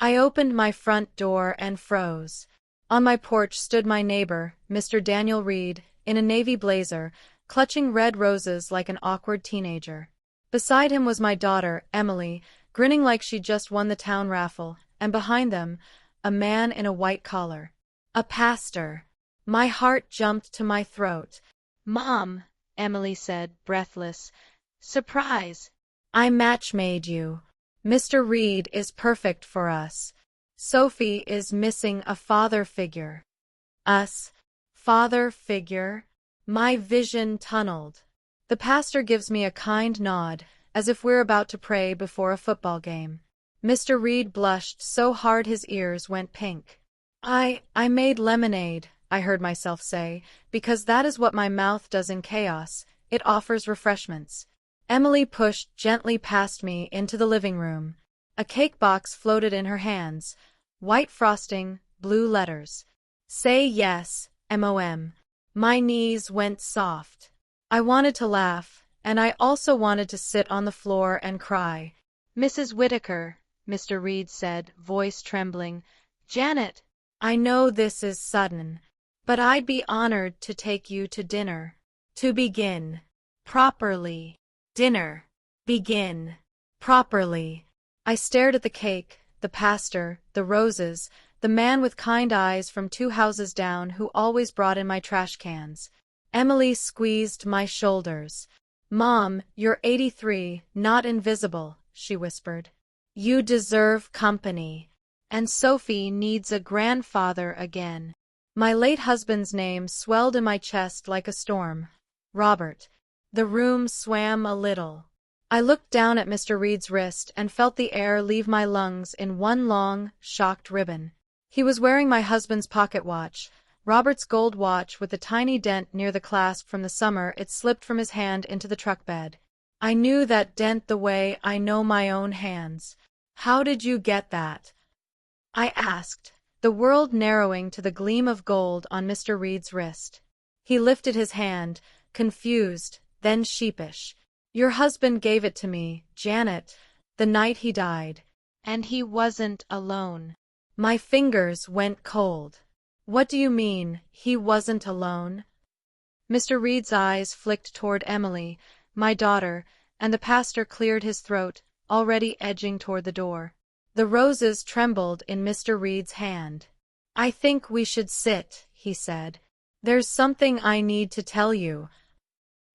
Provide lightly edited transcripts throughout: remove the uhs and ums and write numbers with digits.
I opened my front door and froze. On my porch stood my neighbor, Mr. Daniel Reed, in a navy blazer, clutching red roses like an awkward teenager. Beside him was my daughter, Emily, grinning like she'd just won the town raffle, and behind them, a man in a white collar. A pastor. My heart jumped to my throat. "Mom," Emily said, breathless. "Surprise!" I match-made you. Mr. Reed is perfect for us. Sophie is missing a father figure. Us? Father figure? My vision tunneled. The pastor gives me a kind nod, as if we're about to pray before a football game. Mr. Reed blushed so hard his ears went pink. I made lemonade, I heard myself say, because that is what my mouth does in chaos. It offers refreshments. Emily pushed gently past me into the living room. A cake box floated in her hands. White frosting, blue letters. Say yes, MOM. My knees went soft. I wanted to laugh, and I also wanted to sit on the floor and cry. "Mrs. Whitaker," Mr. Reed said, voice trembling. "Janet." I know this is sudden, but I'd be honored to take you to dinner. To begin. Properly. Dinner. Begin. Properly. I stared at the cake, the pastor, the roses, the man with kind eyes from 2 houses down who always brought in my trash cans. Emily squeezed my shoulders. "Mom, you're 83, not invisible," she whispered. "You deserve company. And Sophie needs a grandfather again." My late husband's name swelled in my chest like a storm. Robert. The room swam a little. I looked down at Mr. Reed's wrist and felt the air leave my lungs in one long, shocked ribbon. He was wearing my husband's pocket watch, Robert's gold watch with a tiny dent near the clasp from the summer it slipped from his hand into the truck bed. I knew that dent the way I know my own hands. "How did you get that?" I asked, the world narrowing to the gleam of gold on Mr. Reed's wrist. He lifted his hand, confused, then sheepish. "Your husband gave it to me, Janet, the night he died." "And he wasn't alone." My fingers went cold. "What do you mean, he wasn't alone?" Mr. Reed's eyes flicked toward Emily, my daughter, and the pastor cleared his throat, already edging toward the door. The roses trembled in Mr. Reed's hand. "I think we should sit," he said. "There's something I need to tell you."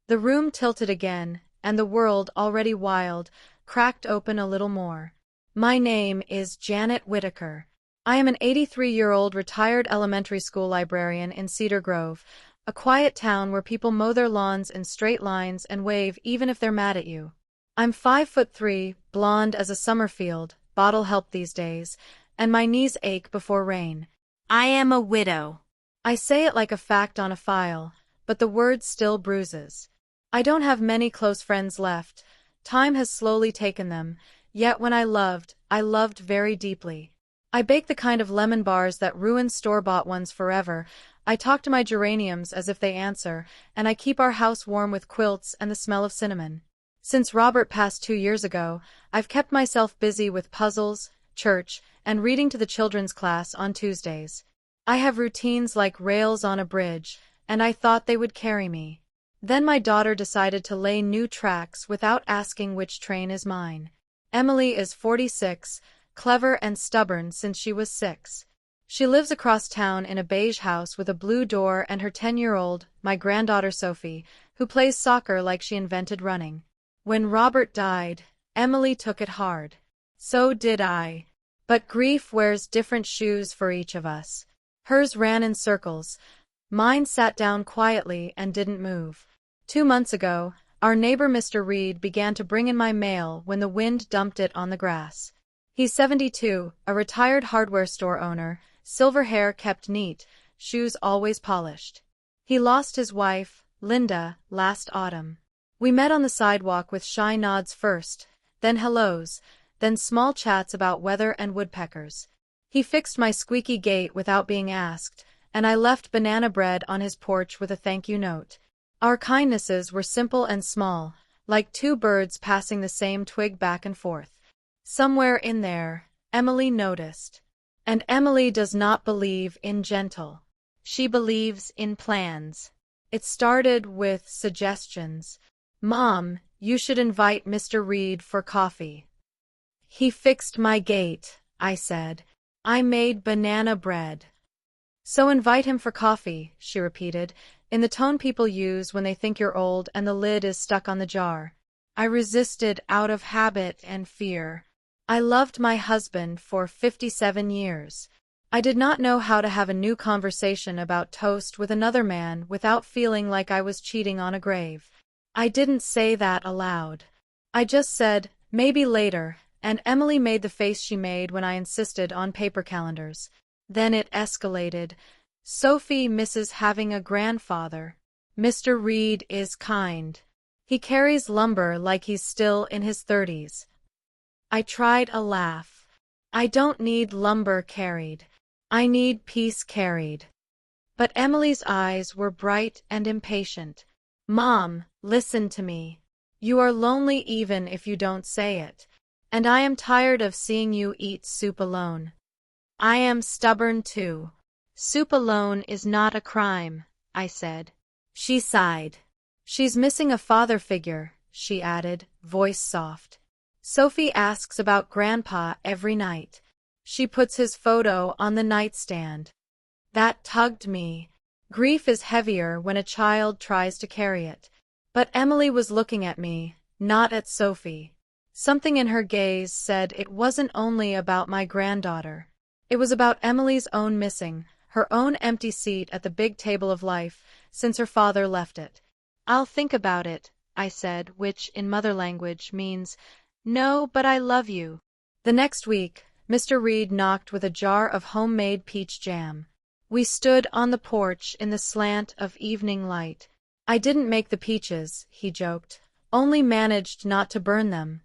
The room tilted again, and the world, already wild, cracked open a little more. "My name is Janet Whitaker. I am an 83-year-old retired elementary school librarian in Cedar Grove, a quiet town where people mow their lawns in straight lines and wave even if they're mad at you. I'm 5'3", blonde as a summer field, bottle help these days, and my knees ache before rain. I am a widow. I say it like a fact on a file, but the word still bruises. I don't have many close friends left. Time has slowly taken them, yet when I loved very deeply. I bake the kind of lemon bars that ruin store-bought ones forever. I talk to my geraniums as if they answer, and I keep our house warm with quilts and the smell of cinnamon. Since Robert passed 2 years ago, I've kept myself busy with puzzles, church, and reading to the children's class on Tuesdays. I have routines like rails on a bridge, and I thought they would carry me. Then my daughter decided to lay new tracks without asking which train is mine. Emily is 46, clever and stubborn since she was 6. She lives across town in a beige house with a blue door and her 10-year-old, my granddaughter Sophie, who plays soccer like she invented running. When Robert died, Emily took it hard. So did I. But grief wears different shoes for each of us. Hers ran in circles. Mine sat down quietly and didn't move. 2 months ago, our neighbor Mr. Reed began to bring in my mail when the wind dumped it on the grass. He's 72, a retired hardware store owner, silver hair kept neat, shoes always polished. He lost his wife, Linda, last autumn. We met on the sidewalk with shy nods first, then hellos, then small chats about weather and woodpeckers. He fixed my squeaky gate without being asked, and I left banana bread on his porch with a thank you note. Our kindnesses were simple and small, like 2 birds passing the same twig back and forth. Somewhere in there, Emily noticed. And Emily does not believe in gentle. She believes in plans. It started with suggestions. Mom, you should invite Mr. Reed for coffee. He fixed my gate, I said. I made banana bread. So invite him for coffee, she repeated, in the tone people use when they think you're old and the lid is stuck on the jar. I resisted out of habit and fear. I loved my husband for 57 years. I did not know how to have a new conversation about toast with another man without feeling like I was cheating on a grave. I didn't say that aloud. I just said, maybe later, and Emily made the face she made when I insisted on paper calendars. Then it escalated. Sophie misses having a grandfather. Mr. Reed is kind. He carries lumber like he's still in his 30s. I tried a laugh. I don't need lumber carried. I need peace carried. But Emily's eyes were bright and impatient. Mom, listen to me. You are lonely even if you don't say it. And I am tired of seeing you eat soup alone. I am stubborn too. Soup alone is not a crime, I said. She sighed. She's missing a father figure, she added, voice soft. Sophie asks about Grandpa every night. She puts his photo on the nightstand. That tugged me. Grief is heavier when a child tries to carry it. But Emily was looking at me, not at Sophie. Something in her gaze said it wasn't only about my granddaughter. It was about Emily's own missing, her own empty seat at the big table of life, since her father left it. I'll think about it, I said, which in mother language means, no, but I love you. The next week, Mr. Reed knocked with a jar of homemade peach jam. We stood on the porch in the slant of evening light. I didn't make the peaches, he joked, only managed not to burn them.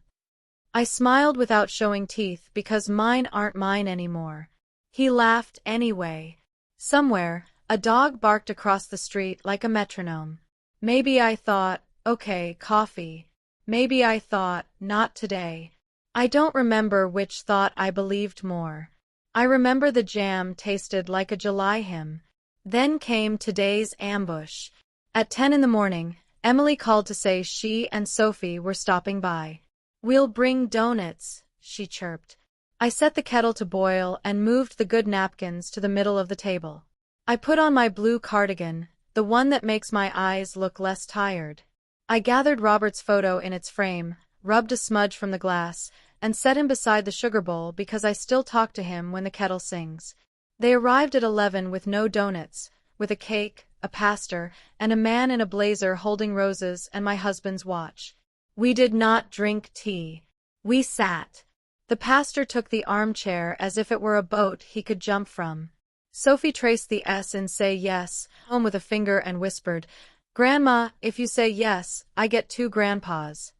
I smiled without showing teeth because mine aren't mine anymore. He laughed anyway. Somewhere, a dog barked across the street like a metronome. Maybe I thought, okay, coffee. Maybe I thought, not today. I don't remember which thought I believed more. I remember the jam tasted like a July hymn. Then came today's ambush. At 10 in the morning, Emily called to say she and Sophie were stopping by. We'll bring donuts, she chirped. I set the kettle to boil and moved the good napkins to the middle of the table. I put on my blue cardigan, the one that makes my eyes look less tired. I gathered Robert's photo in its frame, rubbed a smudge from the glass, and set him beside the sugar bowl because I still talk to him when the kettle sings. They arrived at 11 with no donuts, with a cake, a pastor, and a man in a blazer holding roses and my husband's watch. We did not drink tea. We sat. The pastor took the armchair as if it were a boat he could jump from. Sophie traced the S in say yes, home with a finger and whispered, Grandma, if you say yes, I get 2 grandpas.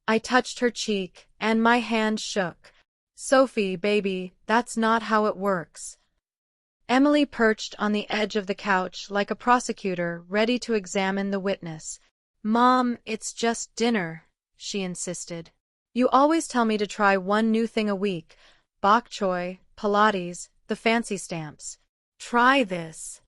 I touched her cheek, and my hand shook. Sophie, baby, that's not how it works. Emily perched on the edge of the couch like a prosecutor ready to examine the witness. Mom, it's just dinner, she insisted. You always tell me to try one new thing a week. Bok choy, Pilates, the fancy stamps. Try this.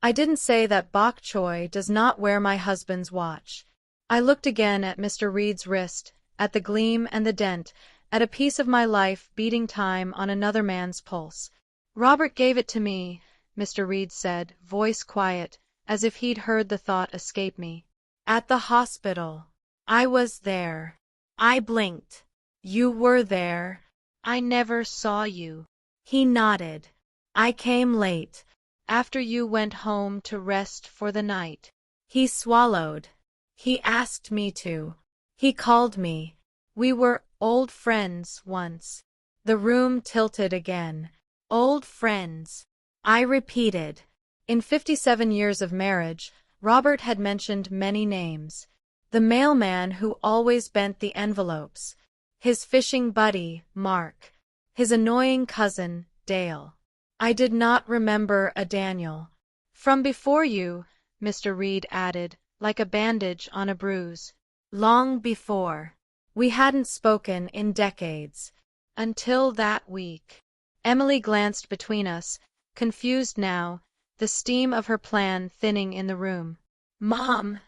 I didn't say that bok choy does not wear my husband's watch. I looked again at Mr. Reed's wrist, at the gleam and the dent, at a piece of my life beating time on another man's pulse. Robert gave it to me, Mr. Reed said, voice quiet, as if he'd heard the thought escape me. At the hospital. I was there. I blinked. You were there. I never saw you. He nodded. I came late, after you went home to rest for the night. He swallowed. He asked me to. He called me. We were old friends once. The room tilted again. Old friends. I repeated. In 57 years of marriage, Robert had mentioned many names. The mailman who always bent the envelopes. His fishing buddy, Mark. His annoying cousin, Dale. I did not remember a Daniel. From before you, Mr. Reed added, like a bandage on a bruise. Long before. We hadn't spoken in decades. Until that week. Emily glanced between us, confused now, the steam of her plan thinning in the room. Mom,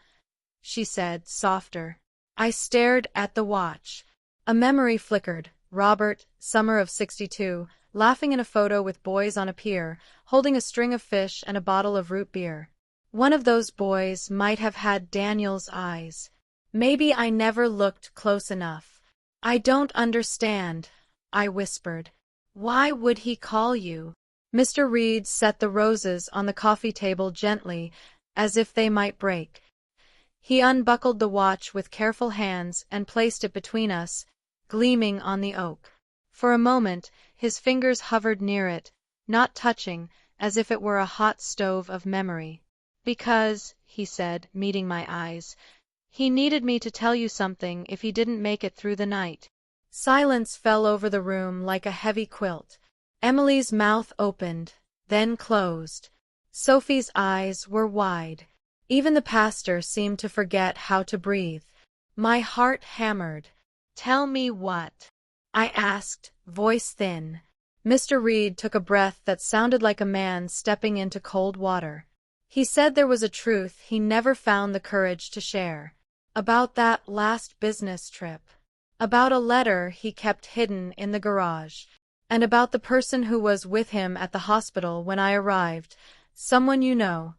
she said, softer. I stared at the watch. A memory flickered. Robert, summer of '62, laughing in a photo with boys on a pier, holding a string of fish and a bottle of root beer. One of those boys might have had Daniel's eyes. Maybe I never looked close enough. I don't understand, I whispered. Why would he call you? Mr. Reed set the roses on the coffee table gently, as if they might break. He unbuckled the watch with careful hands and placed it between us, gleaming on the oak. For a moment, his fingers hovered near it, not touching, as if it were a hot stove of memory. Because, he said, meeting my eyes, he needed me to tell you something if he didn't make it through the night. Silence fell over the room like a heavy quilt. Emily's mouth opened, then closed. Sophie's eyes were wide. Even the pastor seemed to forget how to breathe. My heart hammered. Tell me what? I asked, voice thin. Mr. Reed took a breath that sounded like a man stepping into cold water. He said there was a truth he never found the courage to share. About that last business trip. About a letter he kept hidden in the garage. And about the person who was with him at the hospital when I arrived. Someone you know.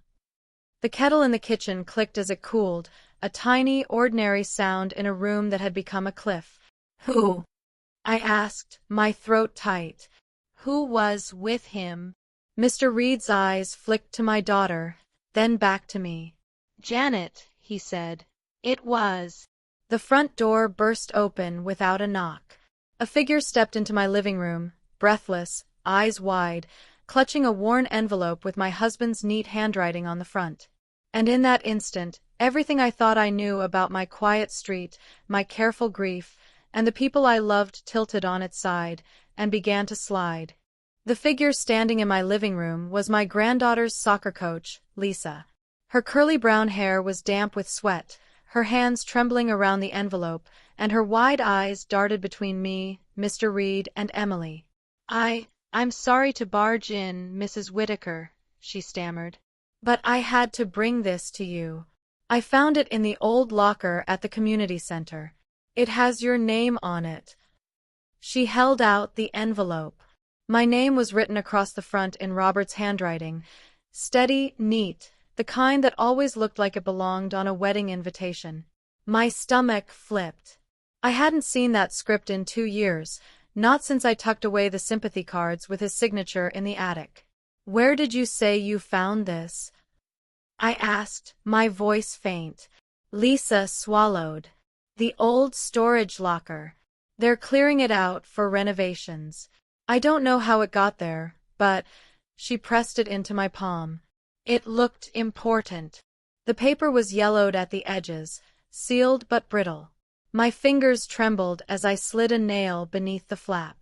The kettle in the kitchen clicked as it cooled, a tiny, ordinary sound in a room that had become a cliff. Who? I asked, my throat tight. Who was with him? Mr. Reed's eyes flicked to my daughter, then back to me. Janet, he said. It was. The front door burst open without a knock. A figure stepped into my living room, breathless, eyes wide, clutching a worn envelope with my husband's neat handwriting on the front. And in that instant, everything I thought I knew about my quiet street, my careful grief, and the people I loved tilted on its side, and began to slide. The figure standing in my living room was my granddaughter's soccer coach, Lisa. Her curly brown hair was damp with sweat, her hands trembling around the envelope, and her wide eyes darted between me, Mr. Reed, and Emily. I'm sorry to barge in, Mrs. Whittaker, she stammered. But I had to bring this to you. I found it in the old locker at the community center. It has your name on it. She held out the envelope. My name was written across the front in Robert's handwriting, steady, neat, the kind that always looked like it belonged on a wedding invitation. My stomach flipped. I hadn't seen that script in 2 years, not since I tucked away the sympathy cards with his signature in the attic. Where did you say you found this? I asked, my voice faint. Lisa swallowed. The old storage locker. They're clearing it out for renovations. I don't know how it got there, but she pressed it into my palm. It looked important. The paper was yellowed at the edges, sealed but brittle. My fingers trembled as I slid a nail beneath the flap.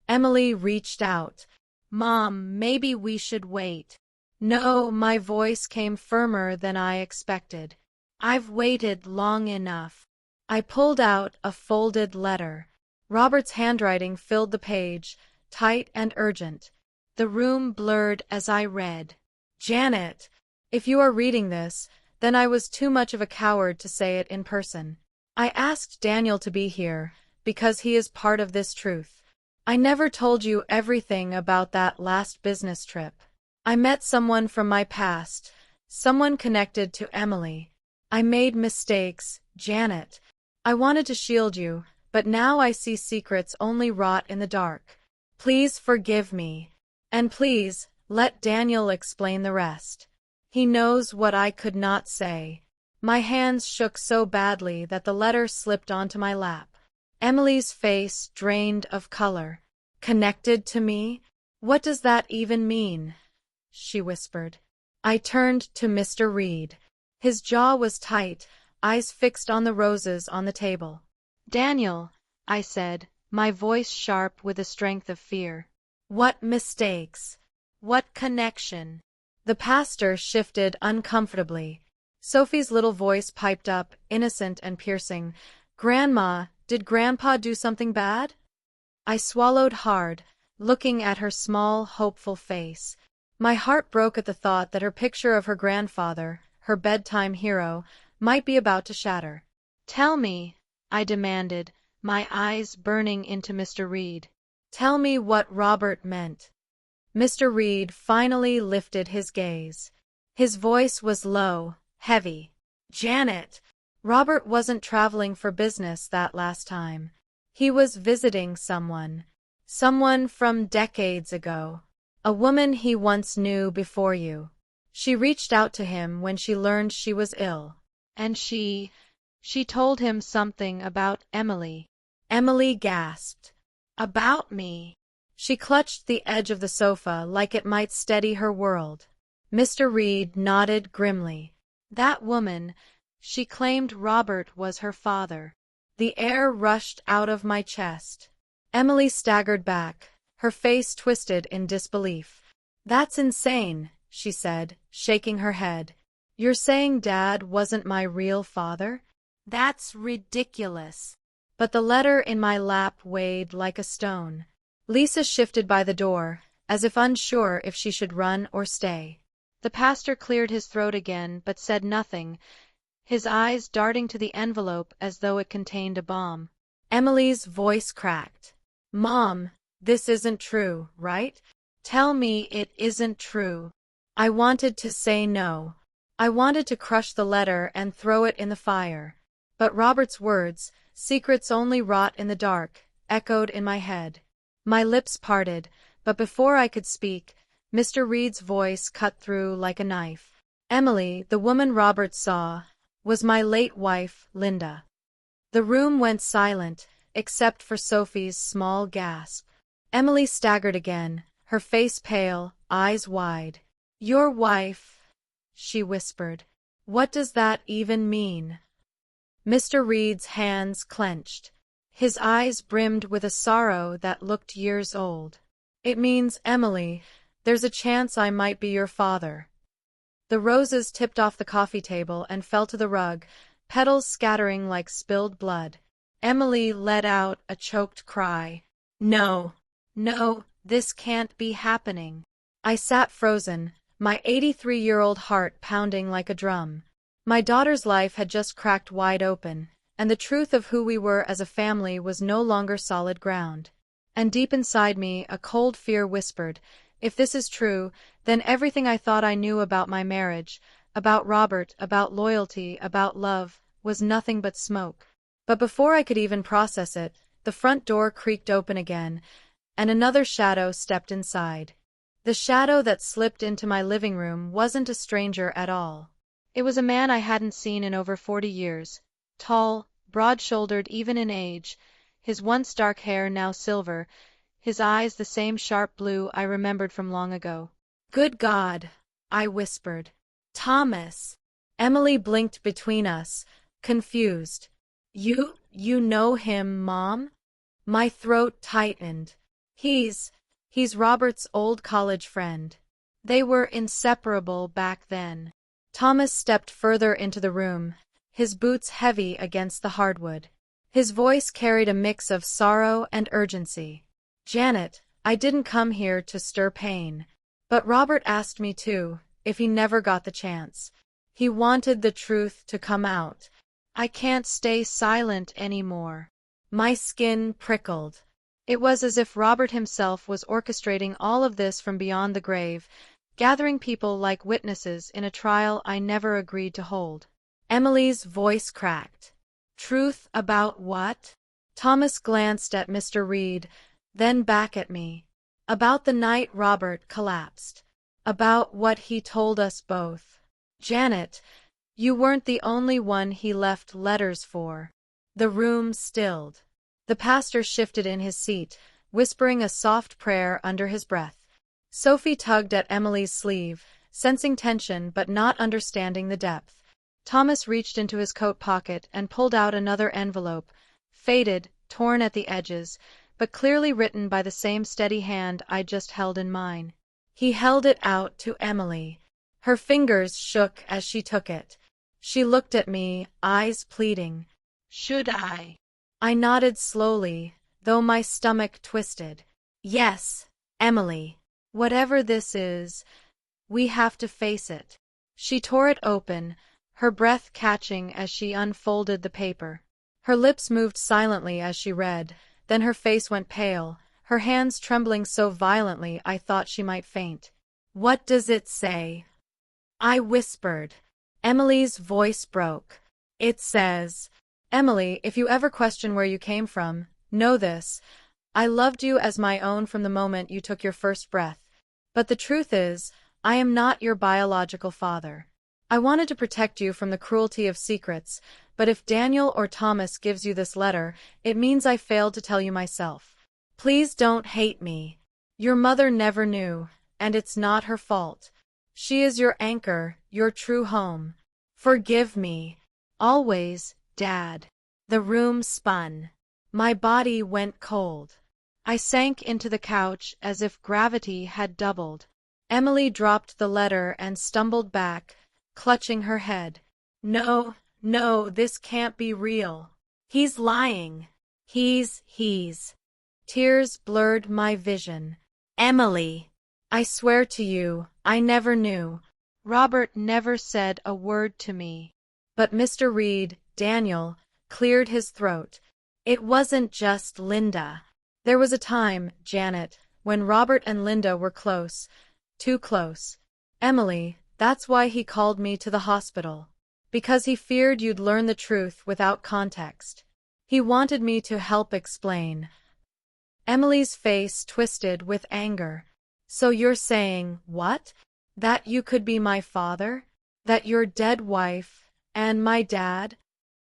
Emily reached out. Mom, maybe we should wait. No, my voice came firmer than I expected. I've waited long enough. I pulled out a folded letter. Robert's handwriting filled the page, tight and urgent. The room blurred as I read. Janet, if you are reading this, then I was too much of a coward to say it in person. I asked Daniel to be here, because he is part of this truth. I never told you everything about that last business trip. I met someone from my past, someone connected to Emily. I made mistakes, Janet. I wanted to shield you, but now I see secrets only rot in the dark. Please forgive me. And please, let Daniel explain the rest. He knows what I could not say. My hands shook so badly that the letter slipped onto my lap. Emily's face drained of color. Connected to me? What does that even mean? She whispered. I turned to Mr. Reed. His jaw was tight, eyes fixed on the roses on the table. Daniel, I said, my voice sharp with the strength of fear. What mistakes? What connection? The pastor shifted uncomfortably. Sophie's little voice piped up, innocent and piercing. Grandma, did Grandpa do something bad? I swallowed hard, looking at her small, hopeful face. My heart broke at the thought that her picture of her grandfather, her bedtime hero, might be about to shatter. "Tell me," I demanded, my eyes burning into Mr. Reed. "Tell me what Robert meant." Mr. Reed finally lifted his gaze. His voice was low, heavy. "Janet, Robert wasn't traveling for business that last time. He was visiting someone. Someone from decades ago. A woman he once knew before you. She reached out to him when she learned she was ill. And she told him something about Emily." Emily gasped. "About me?" She clutched the edge of the sofa like it might steady her world. Mr. Reed nodded grimly. "That woman, she claimed Robert was her father." The air rushed out of my chest. Emily staggered back, her face twisted in disbelief. "That's insane," she said, shaking her head. "You're saying Dad wasn't my real father? That's ridiculous." But the letter in my lap weighed like a stone. Lisa shifted by the door, as if unsure if she should run or stay. The pastor cleared his throat again, but said nothing, his eyes darting to the envelope as though it contained a bomb. Emily's voice cracked. "Mom, this isn't true, right? Tell me it isn't true." I wanted to say no. I wanted to crush the letter and throw it in the fire. But Robert's words, "secrets only rot in the dark," echoed in my head. My lips parted, but before I could speak, Mr. Reed's voice cut through like a knife. "Emily, the woman Robert saw, was my late wife, Linda." The room went silent, except for Sophie's small gasp. Emily staggered again, her face pale, eyes wide. "Your wife," she whispered. "What does that even mean?" Mr. Reed's hands clenched. His eyes brimmed with a sorrow that looked years old. "It means, Emily, there's a chance I might be your father." The roses tipped off the coffee table and fell to the rug, petals scattering like spilled blood. Emily let out a choked cry. "No, no, this can't be happening." I sat frozen, my 83-year-old heart pounding like a drum. My daughter's life had just cracked wide open, and the truth of who we were as a family was no longer solid ground. And deep inside me, a cold fear whispered, if this is true, then everything I thought I knew about my marriage, about Robert, about loyalty, about love, was nothing but smoke. But before I could even process it, the front door creaked open again, and another shadow stepped inside. The shadow that slipped into my living room wasn't a stranger at all. It was a man I hadn't seen in over 40 years. Tall, broad-shouldered even in age, his once dark hair now silver, his eyes the same sharp blue I remembered from long ago. "Good God," I whispered. "Thomas." Emily blinked between us, confused. You know him, Mom?" My throat tightened. He's Robert's old college friend. They were inseparable back then." Thomas stepped further into the room, his boots heavy against the hardwood. His voice carried a mix of sorrow and urgency. "Janet, I didn't come here to stir pain. But Robert asked me to, if he never got the chance. He wanted the truth to come out. I can't stay silent anymore." My skin prickled. It was as if Robert himself was orchestrating all of this from beyond the grave, gathering people like witnesses in a trial I never agreed to hold. Emily's voice cracked. "Truth about what?" Thomas glanced at Mr. Reed, then back at me. "About the night Robert collapsed. About what he told us both. Janet, you weren't the only one he left letters for." The room stilled. The pastor shifted in his seat, whispering a soft prayer under his breath. Sophie tugged at Emily's sleeve, sensing tension but not understanding the depth. Thomas reached into his coat pocket and pulled out another envelope, faded, torn at the edges, but clearly written by the same steady hand I'd just held in mine. He held it out to Emily. Her fingers shook as she took it. She looked at me, eyes pleading. "Should I?" I nodded slowly, though my stomach twisted. Yes, Emily. Whatever this is, we have to face it. She tore it open, her breath catching as she unfolded the paper. Her lips moved silently as she read, then her face went pale, her hands trembling so violently I thought she might faint. What does it say? I whispered. Emily's voice broke. It says, Emily, if you ever question where you came from, know this. I loved you as my own from the moment you took your first breath. But the truth is, I am not your biological father. I wanted to protect you from the cruelty of secrets, but if Daniel or Thomas gives you this letter, it means I failed to tell you myself. Please don't hate me. Your mother never knew, and it's not her fault. She is your anchor, your true home. Forgive me. Always, Dad. The room spun. My body went cold. I sank into the couch as if gravity had doubled. Emily dropped the letter and stumbled back, clutching her head. No, no, this can't be real. He's lying. He's. Tears blurred my vision. Emily, I swear to you, I never knew. Robert never said a word to me. But Mr. Reed, Daniel, cleared his throat. It wasn't just Linda. There was a time, Janet, when Robert and Linda were close. Too close. Emily, that's why he called me to the hospital. Because he feared you'd learn the truth without context. He wanted me to help explain. Emily's face twisted with anger. So you're saying, what? That you could be my father? That your dead wife, and my dad?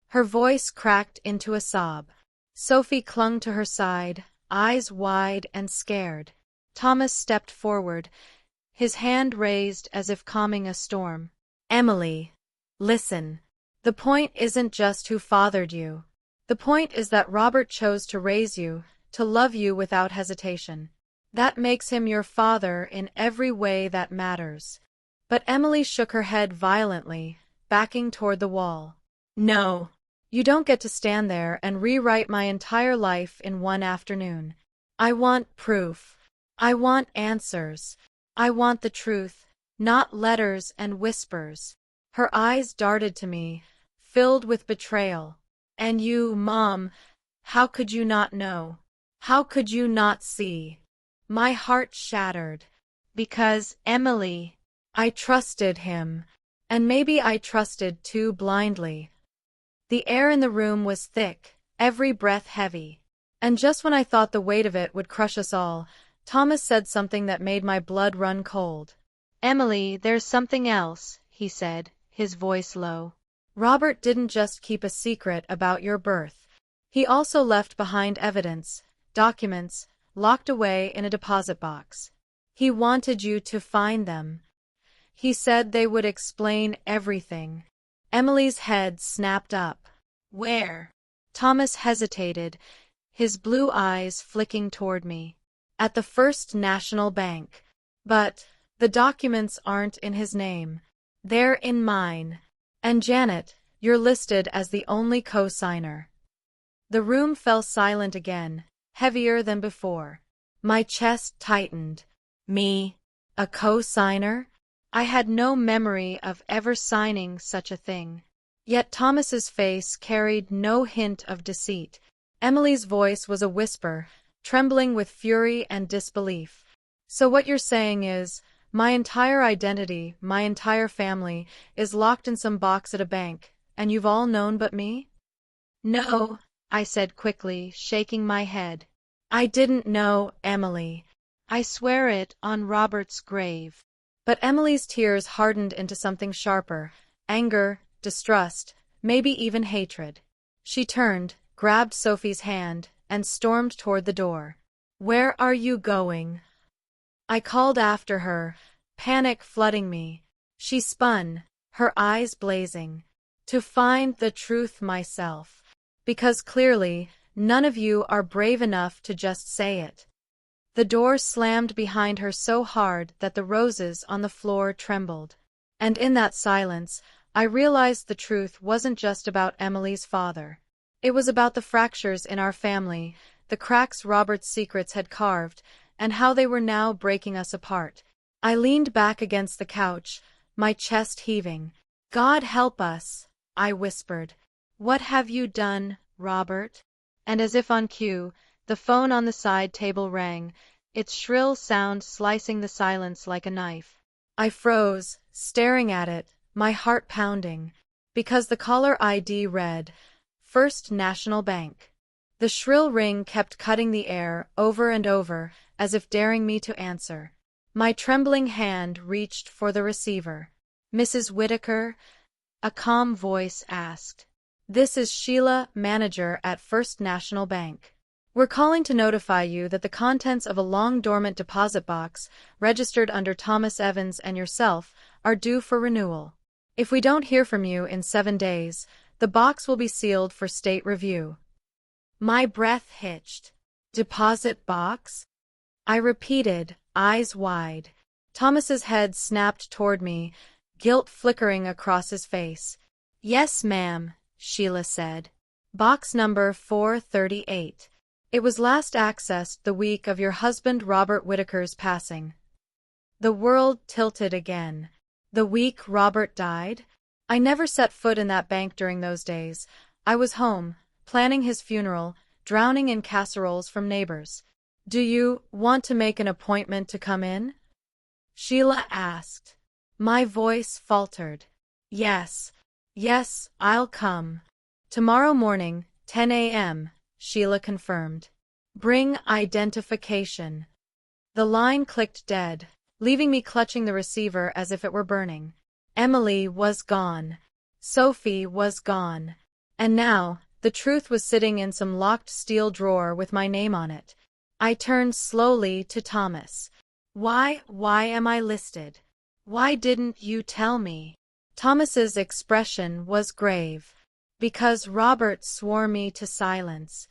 Her voice cracked into a sob. Sophie clung to her side, eyes wide and scared. Thomas stepped forward, his hand raised as if calming a storm. Emily, listen. The point isn't just who fathered you. The point is that Robert chose to raise you, to love you without hesitation. That makes him your father in every way that matters. But Emily shook her head violently, backing toward the wall. No, you don't get to stand there and rewrite my entire life in one afternoon. I want proof. I want answers. I want the truth, not letters and whispers. Her eyes darted to me, filled with betrayal. And you, Mom, how could you not know? How could you not see? My heart shattered. Because, Emily, I trusted him. And maybe I trusted too blindly. The air in the room was thick, every breath heavy. And just when I thought the weight of it would crush us all, Thomas said something that made my blood run cold. Emily, there's something else, he said, his voice low. Robert didn't just keep a secret about your birth. He also left behind evidence, documents, locked away in a deposit box. He wanted you to find them. He said they would explain everything. Emily's head snapped up. Where? Thomas hesitated, his blue eyes flicking toward me. At the First National Bank. But the documents aren't in his name. They're in mine. And Janet, you're listed as the only co-signer. The room fell silent again, heavier than before. My chest tightened. Me? A co-signer? I had no memory of ever signing such a thing. Yet Thomas's face carried no hint of deceit. Emily's voice was a whisper, trembling with fury and disbelief. So what you're saying is, my entire identity, my entire family, is locked in some box at a bank, and you've all known but me? No, I said quickly, shaking my head. I didn't know, Emily. I swear it on Robert's grave. But Emily's tears hardened into something sharper, anger, distrust, maybe even hatred. She turned, grabbed Sophie's hand, and stormed toward the door. Where are you going? I called after her, panic flooding me. She spun, her eyes blazing. To find the truth myself. Because clearly, none of you are brave enough to just say it. The door slammed behind her so hard that the roses on the floor trembled. And in that silence, I realized the truth wasn't just about Emily's father. It was about the fractures in our family, the cracks Robert's secrets had carved, and how they were now breaking us apart. I leaned back against the couch, my chest heaving. "God help us," I whispered. "What have you done, Robert?" And as if on cue, the phone on the side table rang, its shrill sound slicing the silence like a knife. I froze, staring at it, my heart pounding, because the caller ID read, First National Bank. The shrill ring kept cutting the air over and over, as if daring me to answer. My trembling hand reached for the receiver. "Mrs. Whitaker?" a calm voice asked. "This is Sheila, manager at First National Bank. We're calling to notify you that the contents of a long-dormant deposit box, registered under Thomas Evans and yourself, are due for renewal. If we don't hear from you in 7 days, the box will be sealed for state review." My breath hitched. "Deposit box?" I repeated, eyes wide. Thomas's head snapped toward me, guilt flickering across his face. "Yes, ma'am," Sheila said. "Box number 438. It was last accessed the week of your husband Robert Whitaker's passing." The world tilted again. The week Robert died? I never set foot in that bank during those days. I was home, planning his funeral, drowning in casseroles from neighbors. "Do you want to make an appointment to come in?" Sheila asked. My voice faltered. Yes, I'll come. "Tomorrow morning, 10 a.m., Sheila confirmed. "Bring identification." The line clicked dead, leaving me clutching the receiver as if it were burning. Emily was gone. Sophie was gone. And now, the truth was sitting in some locked steel drawer with my name on it. I turned slowly to Thomas. Why am I listed? Why didn't you tell me?" Thomas's expression was grave. "Because Robert swore me to silence.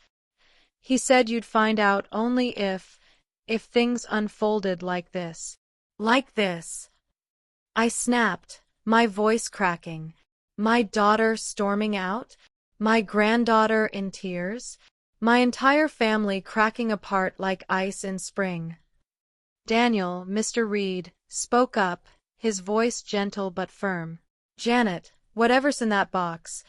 He said you'd find out only if things unfolded like this." "Like this?" I snapped, my voice cracking. My daughter storming out? My granddaughter in tears? My entire family cracking apart like ice in spring. Daniel, Mr. Reed, spoke up, his voice gentle but firm. "Janet, whatever's in that box,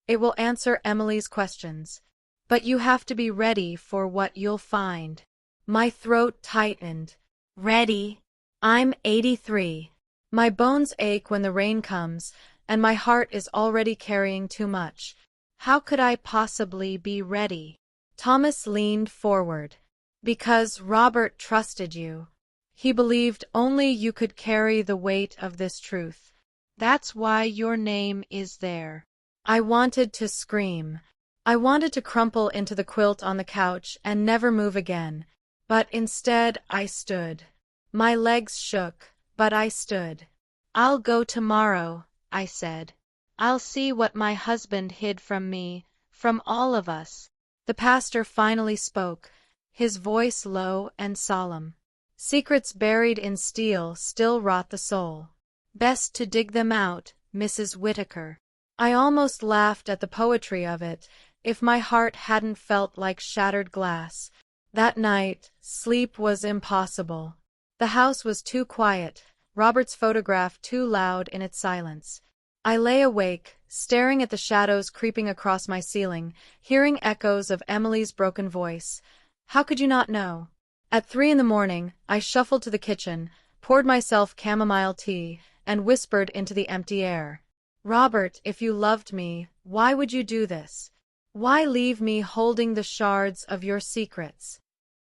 it will answer Emily's questions. But you have to be ready for what you'll find." My throat tightened. Ready? I'm 83. My bones ache when the rain comes, and my heart is already carrying too much. How could I possibly be ready? Thomas leaned forward. "Because Robert trusted you. He believed only you could carry the weight of this truth. That's why your name is there." I wanted to scream. I wanted to crumple into the quilt on the couch and never move again. But instead I stood. My legs shook, but I stood. "I'll go tomorrow," I said. "I'll see what my husband hid from me, from all of us." The pastor finally spoke, his voice low and solemn. "Secrets buried in steel still rot the soul. Best to dig them out, Mrs. Whitaker." I almost laughed at the poetry of it, if my heart hadn't felt like shattered glass. That night, sleep was impossible. The house was too quiet, Robert's photograph too loud in its silence. I lay awake, staring at the shadows creeping across my ceiling, hearing echoes of Emily's broken voice. How could you not know? At 3 in the morning, I shuffled to the kitchen, poured myself chamomile tea, and whispered into the empty air. "Robert, if you loved me, why would you do this? Why leave me holding the shards of your secrets?"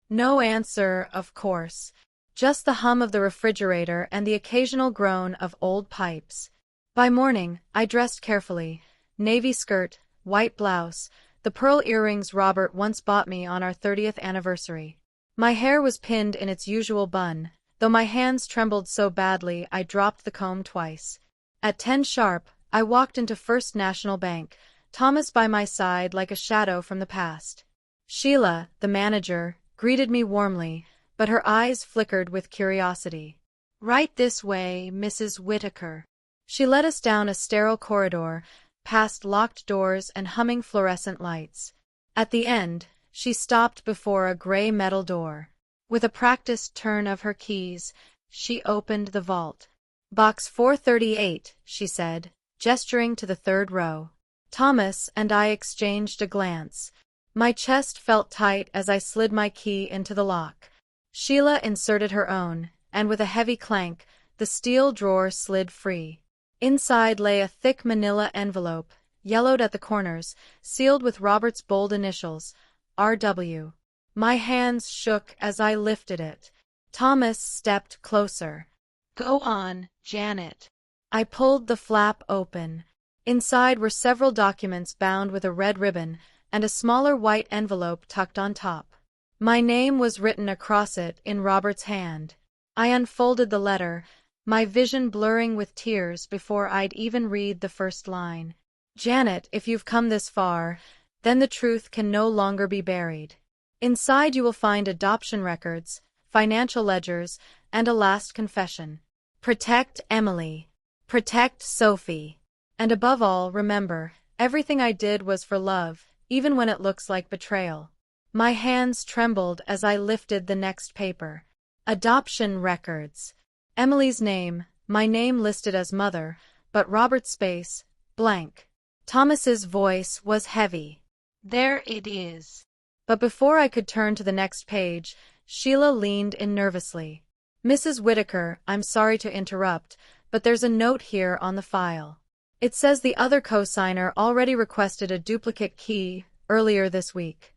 No answer, of course. Just the hum of the refrigerator and the occasional groan of old pipes. By morning, I dressed carefully. Navy skirt, white blouse, the pearl earrings Robert once bought me on our 30th anniversary. My hair was pinned in its usual bun, though my hands trembled so badly I dropped the comb twice. At 10 sharp, I walked into First National Bank, Thomas by my side like a shadow from the past. Sheila, the manager, greeted me warmly, but her eyes flickered with curiosity. "Right this way, Mrs. Whitaker." She led us down a sterile corridor, past locked doors and humming fluorescent lights. At the end, she stopped before a gray metal door. With a practiced turn of her keys, she opened the vault. "Box 438, she said, gesturing to the third row. Thomas and I exchanged a glance. My chest felt tight as I slid my key into the lock. Sheila inserted her own, and with a heavy clank, the steel drawer slid free. Inside lay a thick manila envelope, yellowed at the corners, sealed with Robert's bold initials, R.W. My hands shook as I lifted it. Thomas stepped closer. "Go on, Janet." I pulled the flap open. Inside were several documents bound with a red ribbon, and a smaller white envelope tucked on top. My name was written across it in Robert's hand. I unfolded the letter, my vision blurring with tears before I'd even read the first line. "Janet, if you've come this far, then the truth can no longer be buried. Inside you will find adoption records, financial ledgers, and a last confession. Protect Emily. Protect Sophie. And above all, remember, everything I did was for love, even when it looks like betrayal." My hands trembled as I lifted the next paper. Adoption records. Emily's name, my name listed as mother, but Robert's space, blank. Thomas's voice was heavy. "There it is." But before I could turn to the next page, Sheila leaned in nervously. "Mrs. Whitaker, I'm sorry to interrupt, but there's a note here on the file. It says the other co-signer already requested a duplicate key earlier this week."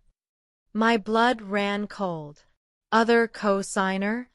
My blood ran cold. Other co-signer?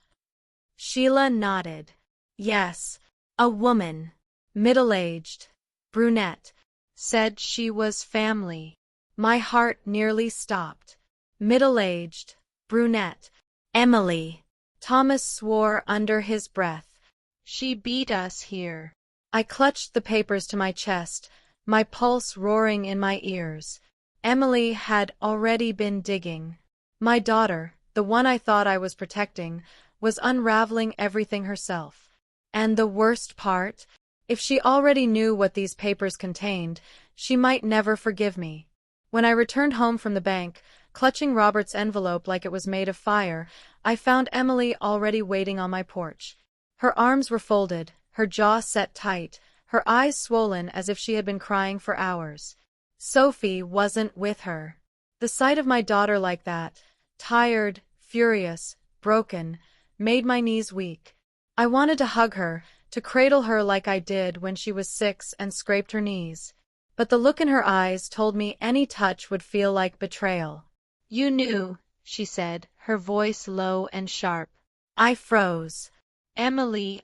Sheila nodded. "Yes, a woman. Middle-aged. Brunette. Said she was family." My heart nearly stopped. Middle-aged. Brunette. Emily. Thomas swore under his breath. "She beat us here." I clutched the papers to my chest, my pulse roaring in my ears. Emily had already been digging. My daughter, the one I thought I was protecting, was unraveling everything herself. And the worst part? If she already knew what these papers contained, she might never forgive me. When I returned home from the bank, clutching Robert's envelope like it was made of fire, I found Emily already waiting on my porch. Her arms were folded, her jaw set tight, her eyes swollen as if she had been crying for hours. Sophie wasn't with her. The sight of my daughter like that, tired, furious, broken, made my knees weak. I wanted to hug her, to cradle her like I did when she was 6 and scraped her knees. But the look in her eyes told me any touch would feel like betrayal. "You knew," she said, her voice low and sharp. I froze. "Emily,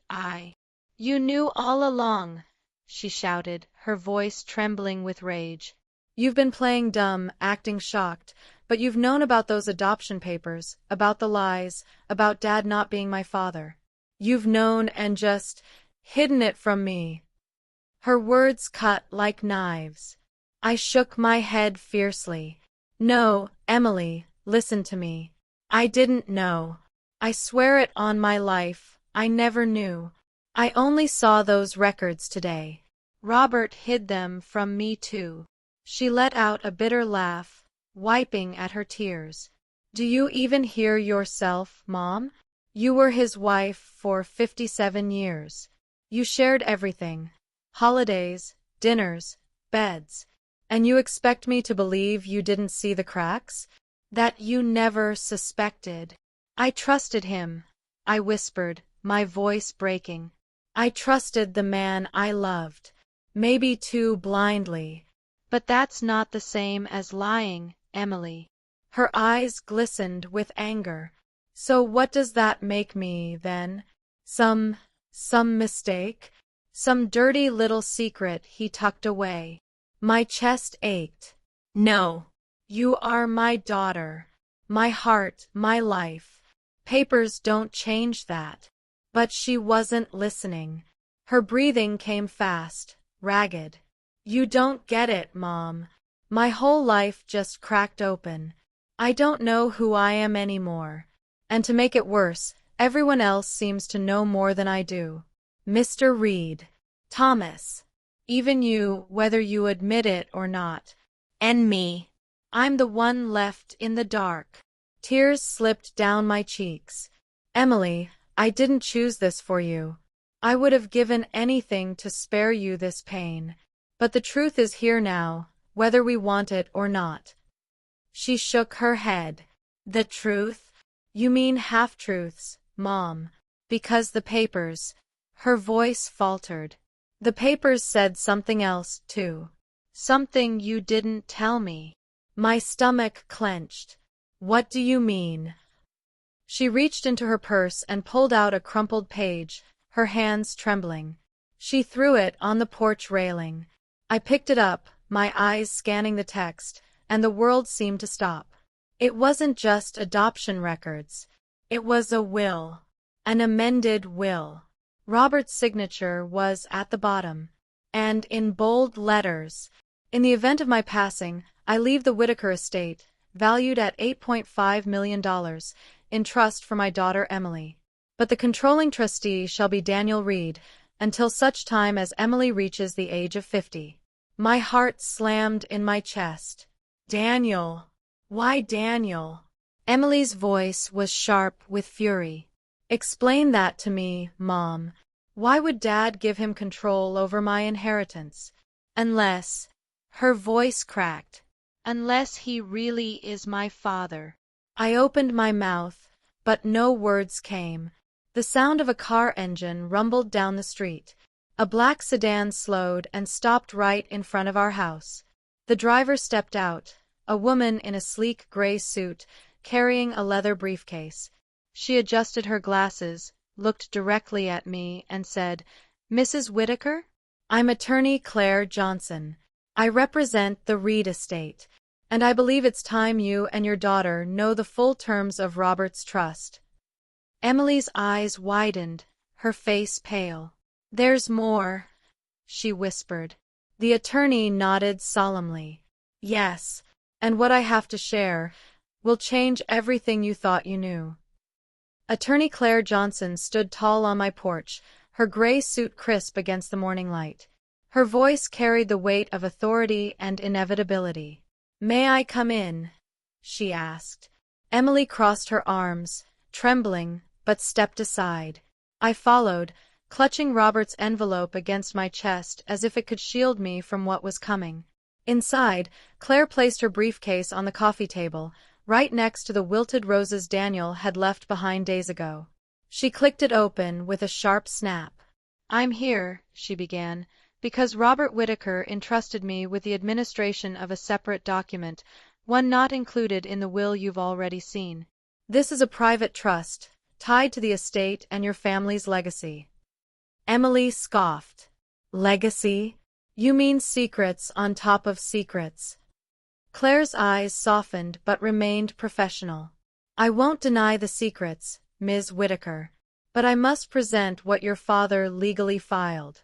You knew all along," she shouted, her voice trembling with rage. "You've been playing dumb, acting shocked, but you've known about those adoption papers, about the lies, about Dad not being my father. You've known and just hidden it from me." Her words cut like knives. I shook my head fiercely. "No, Emily, listen to me. I didn't know. I swear it on my life, I never knew. I only saw those records today. Robert hid them from me too." She let out a bitter laugh, wiping at her tears. "Do you even hear yourself, Mom? You were his wife for 57 years. You shared everything. Holidays, dinners, beds. And you expect me to believe you didn't see the cracks? That you never suspected?" "I trusted him," I whispered, my voice breaking. "I trusted the man I loved. Maybe too blindly. But that's not the same as lying, Emily." Her eyes glistened with anger. "So what does that make me, then? Some mistake? Some dirty little secret he tucked away?" My chest ached. "No. You are my daughter. My heart, my life. Papers don't change that." But she wasn't listening. Her breathing came fast, ragged. "You don't get it, Mom. My whole life just cracked open. I don't know who I am anymore. And to make it worse, everyone else seems to know more than I do. Mr. Reed. Thomas. Even you, whether you admit it or not. And me. I'm the one left in the dark. Tears slipped down my cheeks. Emily, I didn't choose this for you. I would have given anything to spare you this pain. But the truth is here now, whether we want it or not. She shook her head. The truth? You mean half-truths, Mom. Because the papers. Her voice faltered. The papers said something else, too. Something you didn't tell me. My stomach clenched. What do you mean? She reached into her purse and pulled out a crumpled page, her hands trembling. She threw it on the porch railing. I picked it up, my eyes scanning the text, and the world seemed to stop. It wasn't just adoption records. It was a will. An amended will. Robert's signature was at the bottom. And in bold letters, in the event of my passing, I leave the Whitaker estate, valued at $8.5 million, in trust for my daughter Emily. But the controlling trustee shall be Daniel Reed, until such time as Emily reaches the age of 50. My heart slammed in my chest. Daniel! Why Daniel? Emily's voice was sharp with fury. Explain that to me, Mom. Why would Dad give him control over my inheritance? Unless, her voice cracked, unless he really is my father. I opened my mouth, but no words came. The sound of a car engine rumbled down the street. A black sedan slowed and stopped right in front of our house. The driver stepped out, a woman in a sleek gray suit, carrying a leather briefcase. She adjusted her glasses, looked directly at me, and said, "Mrs. Whitaker? I'm attorney Claire Johnson. I represent the Reed estate, and I believe it's time you and your daughter know the full terms of Robert's trust." Emily's eyes widened, her face pale. "There's more," she whispered. The attorney nodded solemnly. "Yes, and what I have to share will change everything you thought you knew." Attorney Claire Johnson stood tall on my porch, her gray suit crisp against the morning light. Her voice carried the weight of authority and inevitability. "May I come in?" she asked. Emily crossed her arms, trembling, but stepped aside. I followed, clutching Robert's envelope against my chest as if it could shield me from what was coming. Inside, Claire placed her briefcase on the coffee table, right next to the wilted roses Daniel had left behind days ago. She clicked it open with a sharp snap. "I'm here," she began, "because Robert Whitaker entrusted me with the administration of a separate document, one not included in the will you've already seen. This is a private trust, tied to the estate and your family's legacy." Emily scoffed. "Legacy? You mean secrets on top of secrets?" Claire's eyes softened but remained professional. "I won't deny the secrets, Ms. Whitaker, but I must present what your father legally filed."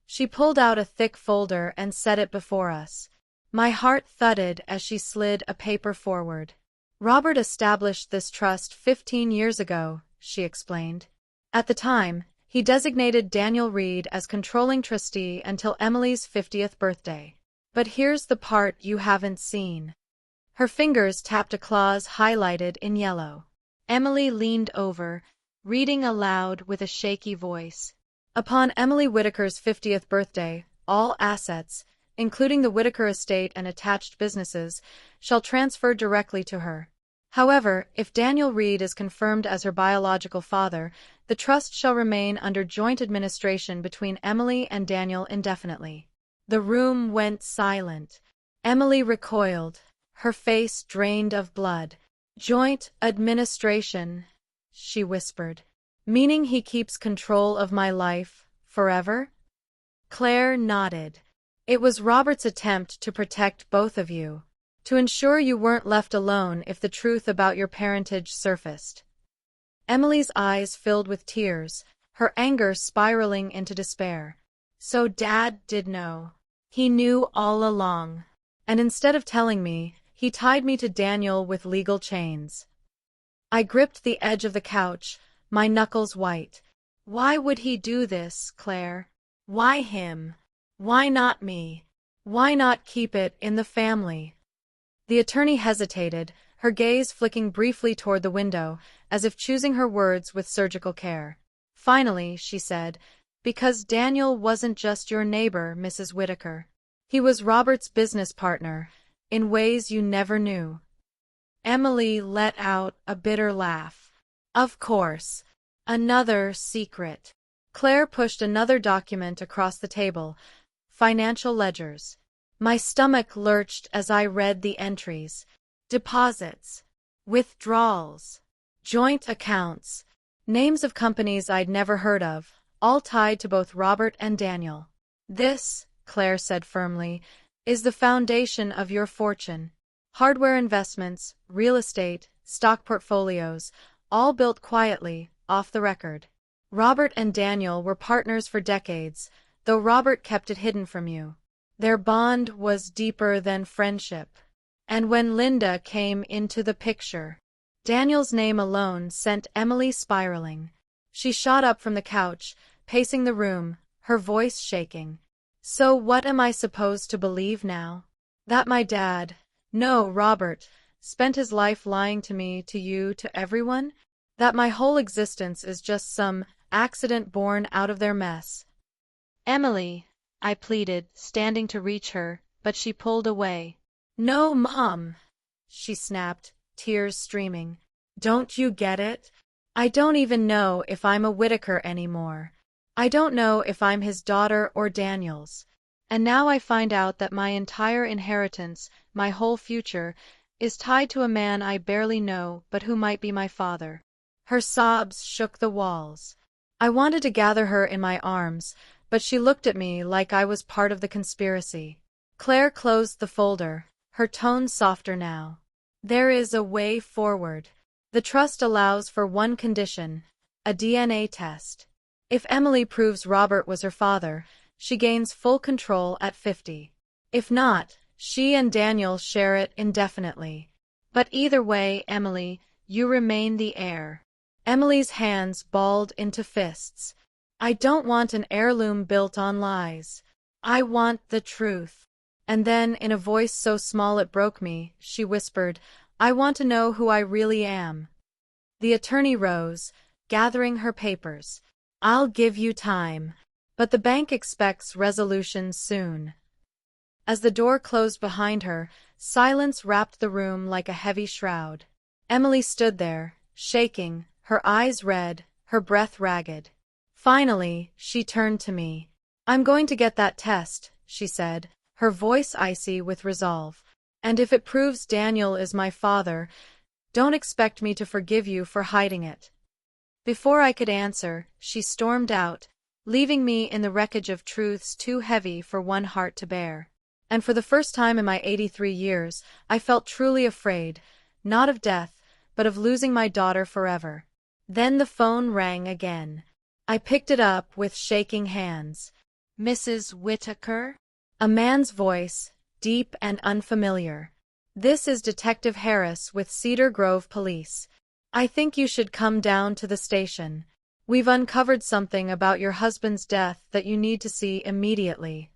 She pulled out a thick folder and set it before us. My heart thudded as she slid a paper forward. "Robert established this trust 15 years ago," she explained. "At the time, he designated Daniel Reed as controlling trustee until Emily's 50th birthday. But here's the part you haven't seen." Her fingers tapped a clause highlighted in yellow. Emily leaned over, reading aloud with a shaky voice. "Upon Emily Whitaker's 50th birthday, all assets, including the Whitaker estate and attached businesses, shall transfer directly to her. However, if Daniel Reed is confirmed as her biological father, the trust shall remain under joint administration between Emily and Daniel indefinitely." The room went silent. Emily recoiled, her face drained of blood. "Joint administration," she whispered. "Meaning he keeps control of my life, forever?" Claire nodded. "It was Robert's attempt to protect both of you, to ensure you weren't left alone if the truth about your parentage surfaced." Emily's eyes filled with tears, her anger spiraling into despair. "So Dad did know. He knew all along. And instead of telling me, he tied me to Daniel with legal chains." I gripped the edge of the couch, my knuckles white. "Why would he do this, Claire? Why him? Why not me? Why not keep it in the family?" The attorney hesitated, her gaze flicking briefly toward the window, as if choosing her words with surgical care. Finally, she said, "Because Daniel wasn't just your neighbor, Mrs. Whitaker. He was Robert's business partner, in ways you never knew." Emily let out a bitter laugh. Of course. Another secret. Claire pushed another document across the table. Financial ledgers. My stomach lurched as I read the entries. Deposits. Withdrawals. Joint accounts. Names of companies I'd never heard of, all tied to both Robert and Daniel. "This," Claire said firmly, "is the foundation of your fortune. Hardware investments, real estate, stock portfolios, all built quietly, off the record. Robert and Daniel were partners for decades, though Robert kept it hidden from you. Their bond was deeper than friendship. And when Linda came into the picture, Daniel's name alone sent Emily spiraling. She shot up from the couch, pacing the room, her voice shaking. So what am I supposed to believe now? That my dad, no, Robert, spent his life lying to me, to you, to everyone? That my whole existence is just some accident born out of their mess?" "Emily," I pleaded, standing to reach her, but she pulled away. "No, Mom," she snapped, tears streaming. "Don't you get it? I don't even know if I'm a Whitaker anymore. I don't know if I'm his daughter or Daniel's. And now I find out that my entire inheritance, my whole future, is tied to a man I barely know but who might be my father." Her sobs shook the walls. I wanted to gather her in my arms, but she looked at me like I was part of the conspiracy. Claire closed the folder, her tone softer now. "There is a way forward. The trust allows for one condition, a DNA test. If Emily proves Robert was her father, she gains full control at 50. If not, she and Daniel share it indefinitely. But either way, Emily, you remain the heir." Emily's hands balled into fists. "I don't want an heirloom built on lies. I want the truth." And then, in a voice so small it broke me, she whispered, "I want to know who I really am." The attorney rose, gathering her papers. "I'll give you time. But the bank expects resolution soon." As the door closed behind her, silence wrapped the room like a heavy shroud. Emily stood there, shaking, her eyes red, her breath ragged. Finally, she turned to me. "I'm going to get that test," she said, her voice icy with resolve. "And if it proves Daniel is my father, don't expect me to forgive you for hiding it." Before I could answer, she stormed out, leaving me in the wreckage of truths too heavy for one heart to bear. And for the first time in my 83 years, I felt truly afraid, not of death, but of losing my daughter forever. Then the phone rang again. I picked it up with shaking hands. "Mrs. Whitaker?" A man's voice, deep and unfamiliar. "This is Detective Harris with Cedar Grove Police. I think you should come down to the station. We've uncovered something about your husband's death that you need to see immediately."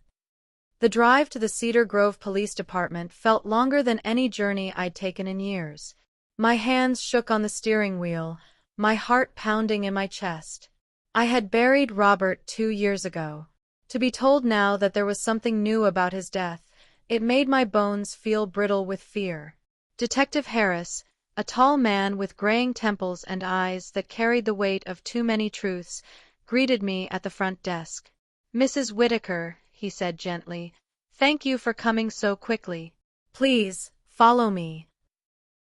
The drive to the Cedar Grove Police Department felt longer than any journey I'd taken in years. My hands shook on the steering wheel, my heart pounding in my chest. I had buried Robert 2 years ago. To be told now that there was something new about his death, it made my bones feel brittle with fear. Detective Harris, a tall man with graying temples and eyes that carried the weight of too many truths, greeted me at the front desk. "Mrs. Whitaker," he said gently, "thank you for coming so quickly. Please, follow me."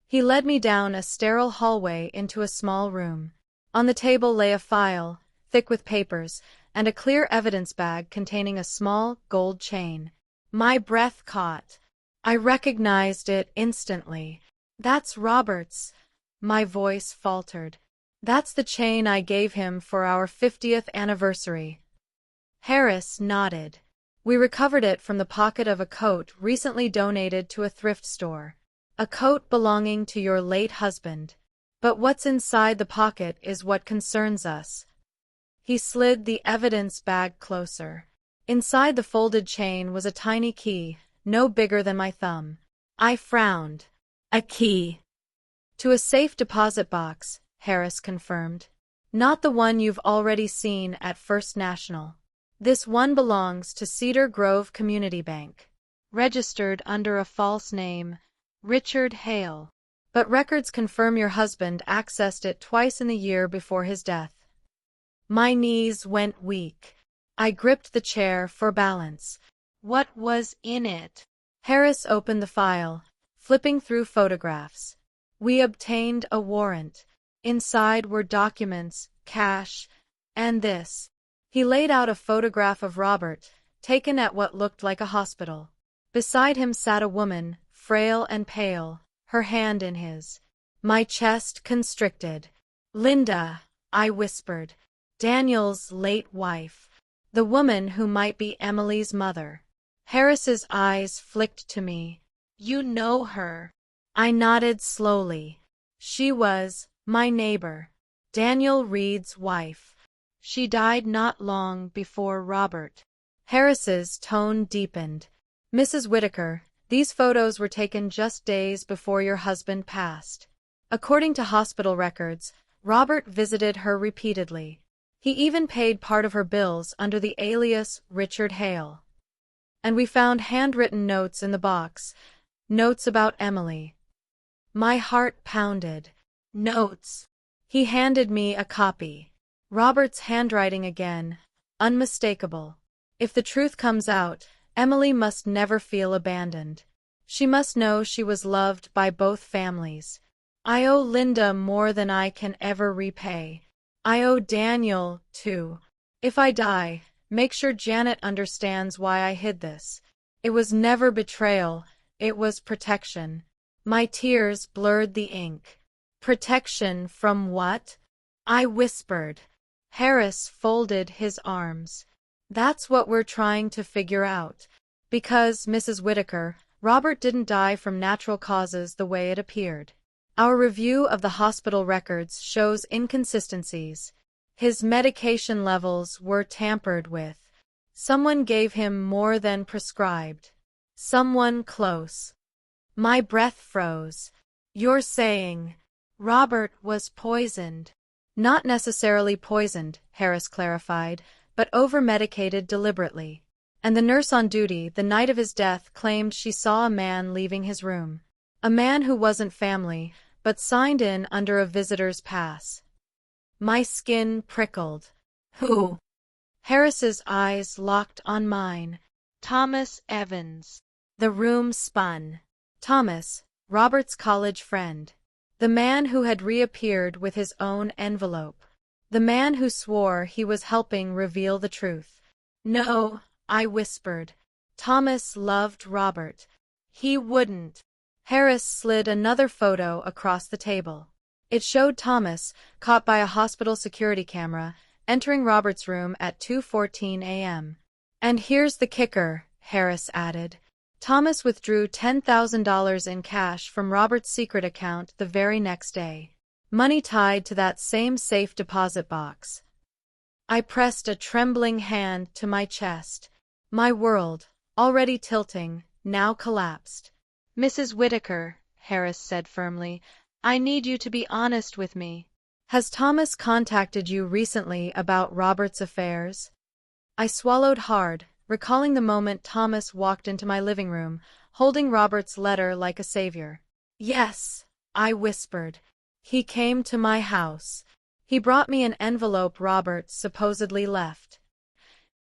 He led me down a sterile hallway into a small room. On the table lay a file, thick with papers, and a clear evidence bag containing a small, gold chain. My breath caught. I recognized it instantly. "That's Robert's." My voice faltered. "That's the chain I gave him for our 50th anniversary." Harris nodded. "We recovered it from the pocket of a coat recently donated to a thrift store. A coat belonging to your late husband. But what's inside the pocket is what concerns us." He slid the evidence bag closer. Inside the folded chain was a tiny key, no bigger than my thumb. I frowned. A key. To a safe deposit box, Harris confirmed. Not the one you've already seen at First National. This one belongs to Cedar Grove Community Bank. Registered under a false name, Richard Hale. But records confirm your husband accessed it twice in the year before his death. My knees went weak. I gripped the chair for balance. What was in it? Harris opened the file, flipping through photographs. We obtained a warrant. Inside were documents, cash, and this. He laid out a photograph of Robert, taken at what looked like a hospital. Beside him sat a woman, frail and pale, her hand in his. My chest constricted. Linda, I whispered. Daniel's late wife. The woman who might be Emily's mother. Harris's eyes flicked to me. You know her. I nodded slowly. She was my neighbor, Daniel Reed's wife. She died not long before Robert. Harris's tone deepened. Mrs. Whitaker, these photos were taken just days before your husband passed. According to hospital records, Robert visited her repeatedly. He even paid part of her bills under the alias Richard Hale. And we found handwritten notes in the box, notes about Emily. My heart pounded. Notes. He handed me a copy. Robert's handwriting again, unmistakable. If the truth comes out, Emily must never feel abandoned. She must know she was loved by both families. I owe Linda more than I can ever repay. I owe Daniel, too. If I die, make sure Janet understands why I hid this. It was never betrayal, it was protection. My tears blurred the ink. Protection from what? I whispered. Harris folded his arms. That's what we're trying to figure out. Because, Mrs. Whitaker, Robert didn't die from natural causes the way it appeared. Our review of the hospital records shows inconsistencies. His medication levels were tampered with. Someone gave him more than prescribed. Someone close. My breath froze. You're saying Robert was poisoned? Not necessarily poisoned, Harris clarified, but over-medicated deliberately. And the nurse on duty the night of his death claimed she saw a man leaving his room. A man who wasn't family, but signed in under a visitor's pass. My skin prickled. Who? Harris's eyes locked on mine. Thomas Evans. The room spun. Thomas, Robert's college friend. The man who had reappeared with his own envelope. The man who swore he was helping reveal the truth. No, I whispered. Thomas loved Robert. He wouldn't. Harris slid another photo across the table. It showed Thomas, caught by a hospital security camera, entering Robert's room at 2:14 a.m. And here's the kicker, Harris added. Thomas withdrew $10,000 in cash from Robert's secret account the very next day. Money tied to that same safe deposit box. I pressed a trembling hand to my chest. My world, already tilting, now collapsed. Mrs. Whitaker, Harris said firmly, I need you to be honest with me. Has Thomas contacted you recently about Robert's affairs? I swallowed hard, recalling the moment Thomas walked into my living room, holding Robert's letter like a savior. Yes, I whispered. He came to my house. He brought me an envelope Robert supposedly left.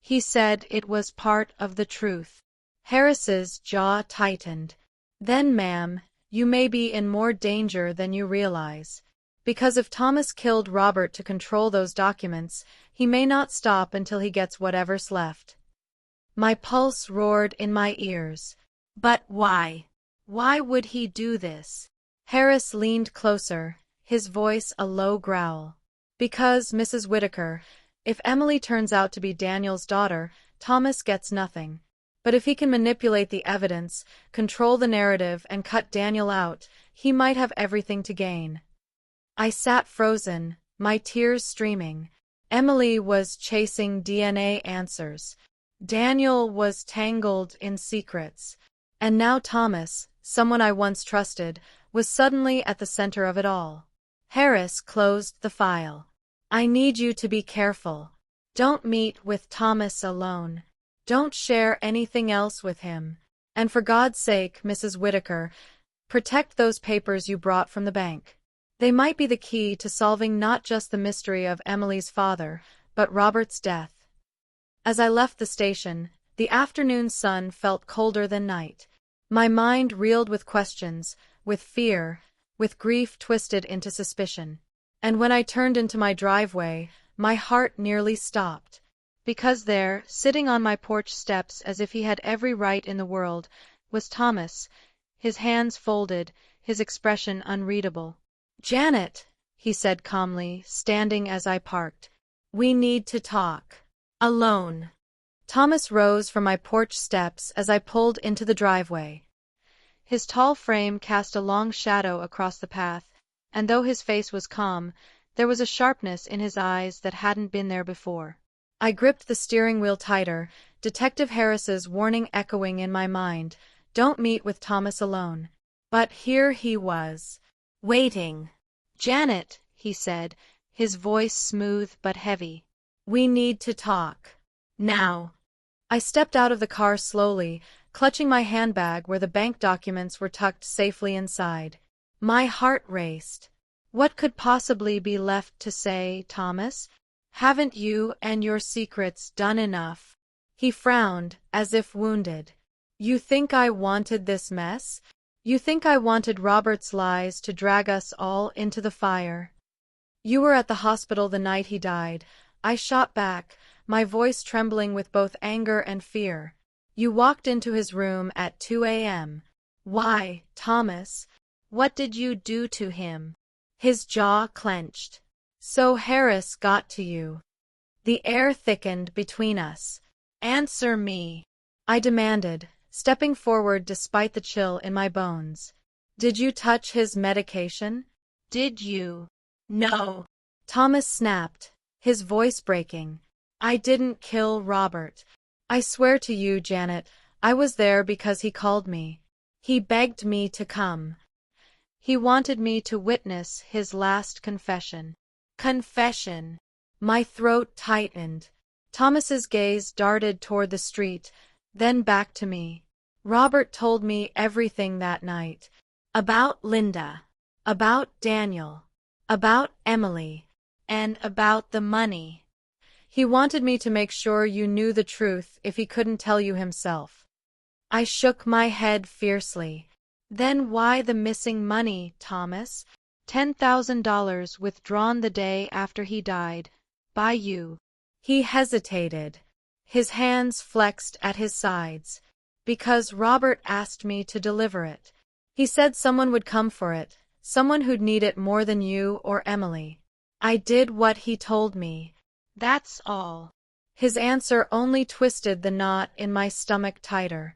He said it was part of the truth. Harris's jaw tightened. Then, ma'am, you may be in more danger than you realize. Because if Thomas killed Robert to control those documents, he may not stop until he gets whatever's left. My pulse roared in my ears. But why? Why would he do this? Harris leaned closer, his voice a low growl. Because, Mrs. Whitaker, if Emily turns out to be Daniel's daughter, Thomas gets nothing. But if he can manipulate the evidence, control the narrative, and cut Daniel out, he might have everything to gain. I sat frozen, my tears streaming. Emily was chasing DNA answers. Daniel was tangled in secrets. And now Thomas, someone I once trusted, was suddenly at the center of it all. Harris closed the file. I need you to be careful. Don't meet with Thomas alone. Don't share anything else with him. And for God's sake, Mrs. Whitaker, protect those papers you brought from the bank. They might be the key to solving not just the mystery of Emily's father, but Robert's death. As I left the station, the afternoon sun felt colder than night. My mind reeled with questions, with fear, with grief twisted into suspicion. And when I turned into my driveway, my heart nearly stopped. Because there, sitting on my porch steps as if he had every right in the world, was Thomas, his hands folded, his expression unreadable. "Janet," he said calmly, standing as I parked. "We need to talk. Alone." Thomas rose from my porch steps as I pulled into the driveway. His tall frame cast a long shadow across the path, and though his face was calm, there was a sharpness in his eyes that hadn't been there before. I gripped the steering wheel tighter, Detective Harris's warning echoing in my mind, "Don't meet with Thomas alone." But here he was, waiting. "Janet," he said, his voice smooth but heavy. "We need to talk. Now." I stepped out of the car slowly, clutching my handbag where the bank documents were tucked safely inside. My heart raced. What could possibly be left to say, Thomas? Haven't you and your secrets done enough? He frowned, as if wounded. You think I wanted this mess? You think I wanted Robert's lies to drag us all into the fire? You were at the hospital the night he died. I shot back, my voice trembling with both anger and fear. You walked into his room at 2 a.m. Why, Thomas? What did you do to him? His jaw clenched. So Harris got to you. The air thickened between us. Answer me, I demanded, stepping forward despite the chill in my bones. Did you touch his medication? Did you? No. Thomas snapped, his voice breaking. I didn't kill Robert. I swear to you, Janet, I was there because he called me. He begged me to come. He wanted me to witness his last confession. Confession. My throat tightened. Thomas's gaze darted toward the street, then back to me. Robert told me everything that night. About Linda. About Daniel. About Emily. And about the money. He wanted me to make sure you knew the truth if he couldn't tell you himself. I shook my head fiercely. Then why the missing money, Thomas? $10,000 withdrawn the day after he died. By you. He hesitated. His hands flexed at his sides. Because Robert asked me to deliver it. He said someone would come for it, someone who'd need it more than you or Emily. I did what he told me. That's all. His answer only twisted the knot in my stomach tighter.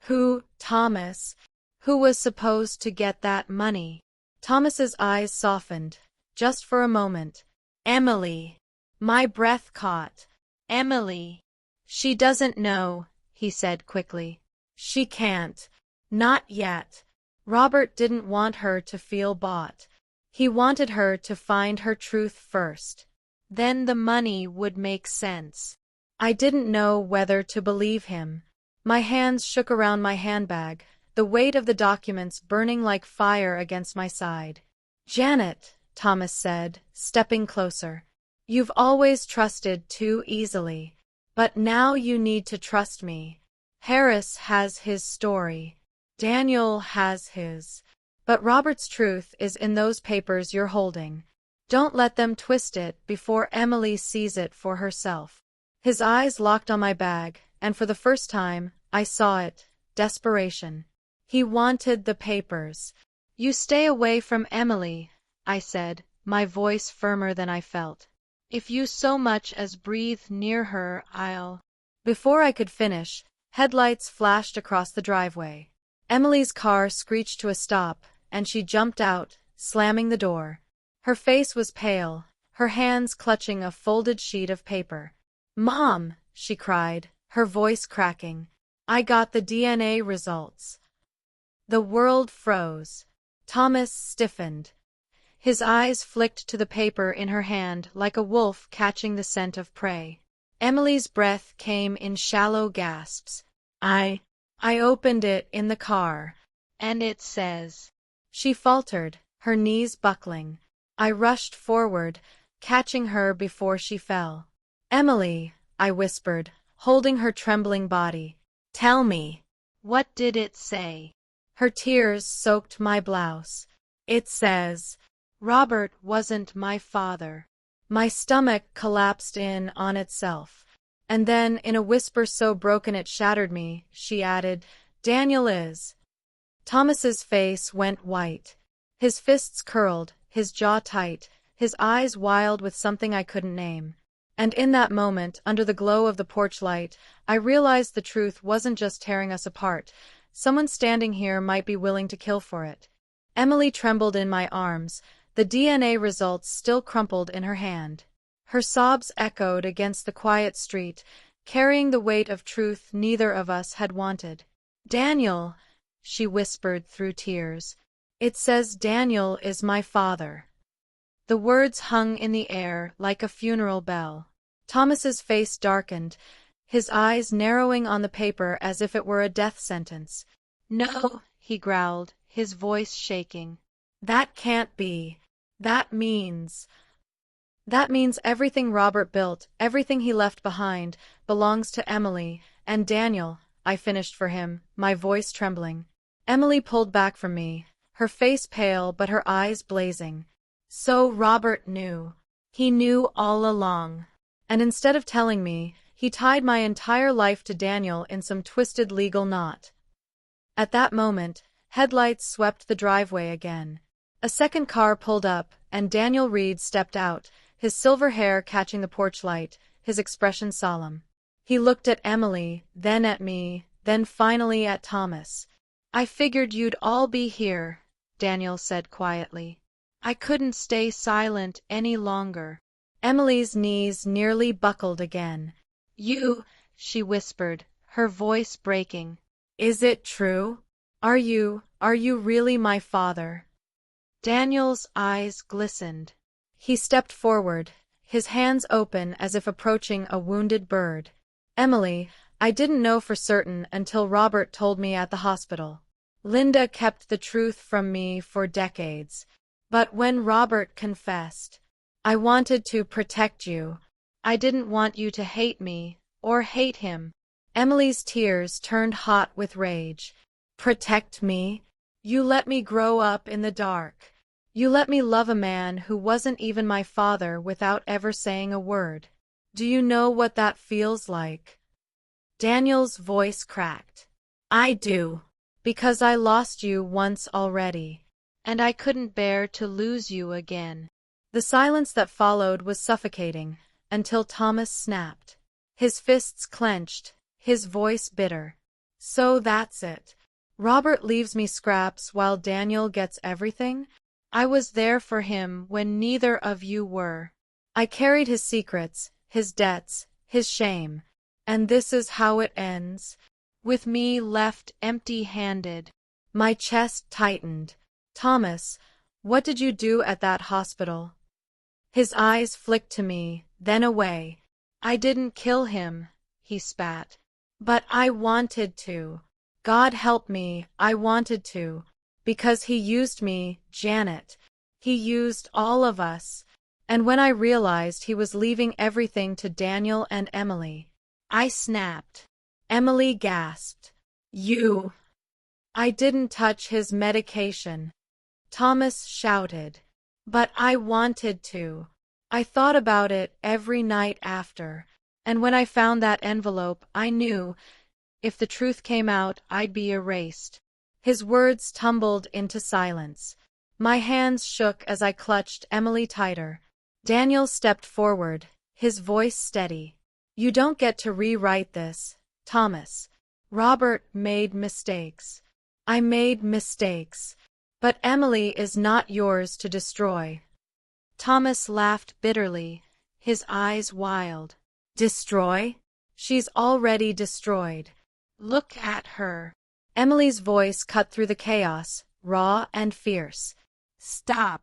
Who, Thomas? Who was supposed to get that money? Thomas's eyes softened, just for a moment. Emily. My breath caught. Emily. She doesn't know, he said quickly. She can't. Not yet. Robert didn't want her to feel bought. He wanted her to find her truth first. Then the money would make sense. I didn't know whether to believe him. My hands shook around my handbag, the weight of the documents burning like fire against my side. Janet, Thomas said, stepping closer. You've always trusted too easily. But now you need to trust me. Harris has his story. Daniel has his. But Robert's truth is in those papers you're holding. Don't let them twist it before Emily sees it for herself. His eyes locked on my bag, and for the first time, I saw it. Desperation. He wanted the papers. You stay away from Emily, I said, my voice firmer than I felt. If you so much as breathe near her, I'll... Before I could finish, headlights flashed across the driveway. Emily's car screeched to a stop, and she jumped out, slamming the door. Her face was pale, her hands clutching a folded sheet of paper. Mom, she cried, her voice cracking. I got the DNA results. The world froze. Thomas stiffened. His eyes flicked to the paper in her hand like a wolf catching the scent of prey. Emily's breath came in shallow gasps. I opened it in the car. And it says. She faltered, her knees buckling. I rushed forward, catching her before she fell. Emily, I whispered, holding her trembling body. Tell me. What did it say? Her tears soaked my blouse. It says, Robert wasn't my father. My stomach collapsed in on itself. And then, in a whisper so broken it shattered me, she added, Daniel is. Thomas's face went white. His fists curled, his jaw tight, his eyes wild with something I couldn't name. And in that moment, under the glow of the porch light, I realized the truth wasn't just tearing us apart. Someone standing here might be willing to kill for it. Emily trembled in my arms, the DNA results still crumpled in her hand. Her sobs echoed against the quiet street, carrying the weight of truth neither of us had wanted. Daniel, she whispered through tears. It says Daniel is my father. The words hung in the air like a funeral bell. Thomas's face darkened, his eyes narrowing on the paper as if it were a death sentence. No, he growled, his voice shaking. That can't be. That means everything Robert built, everything he left behind, belongs to Emily, and Daniel, I finished for him, my voice trembling. Emily pulled back from me, her face pale but her eyes blazing. So Robert knew. He knew all along. And instead of telling me, he tied my entire life to Daniel in some twisted legal knot. At that moment, headlights swept the driveway again. A second car pulled up, and Daniel Reed stepped out, his silver hair catching the porch light, his expression solemn. He looked at Emily, then at me, then finally at Thomas. I figured you'd all be here, Daniel said quietly. I couldn't stay silent any longer. Emily's knees nearly buckled again. You, she whispered, her voice breaking. Is it true? Are you really my father? Daniel's eyes glistened. He stepped forward, his hands open as if approaching a wounded bird. Emily, I didn't know for certain until Robert told me at the hospital. Linda kept the truth from me for decades. But when Robert confessed, I wanted to protect you. I didn't want you to hate me, or hate him. Emily's tears turned hot with rage. Protect me? You let me grow up in the dark. You let me love a man who wasn't even my father without ever saying a word. Do you know what that feels like? Daniel's voice cracked. I do. Because I lost you once already. And I couldn't bear to lose you again. The silence that followed was suffocating, until Thomas snapped. His fists clenched, his voice bitter. So that's it. Robert leaves me scraps while Daniel gets everything? I was there for him when neither of you were. I carried his secrets, his debts, his shame. And this is how it ends. With me left empty-handed. My chest tightened. Thomas, what did you do at that hospital? His eyes flicked to me, then away. I didn't kill him, he spat. But I wanted to. God help me, I wanted to. Because he used me, Janet. He used all of us. And when I realized he was leaving everything to Daniel and Emily, I snapped. Emily gasped. You. I didn't touch his medication. Thomas shouted. But I wanted to. I thought about it every night after. And when I found that envelope, I knew, if the truth came out, I'd be erased. His words tumbled into silence. My hands shook as I clutched Emily tighter. Daniel stepped forward, his voice steady. You don't get to rewrite this, Thomas. Robert made mistakes. I made mistakes. But Emily is not yours to destroy. Thomas laughed bitterly, his eyes wild. Destroy? She's already destroyed. Look at her. Emily's voice cut through the chaos, raw and fierce. Stop!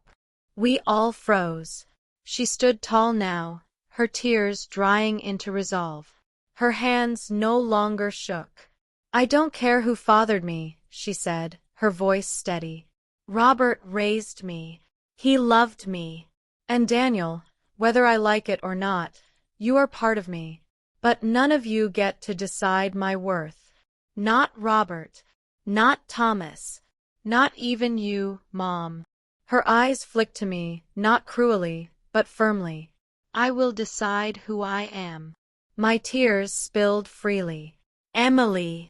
We all froze. She stood tall now, her tears drying into resolve. Her hands no longer shook. I don't care who fathered me, she said, her voice steady. Robert raised me. He loved me. And Daniel, whether I like it or not, you are part of me. But none of you get to decide my worth. Not Robert. Not Thomas. Not even you, Mom. Her eyes flicked to me, not cruelly, but firmly. I will decide who I am. My tears spilled freely. Emily!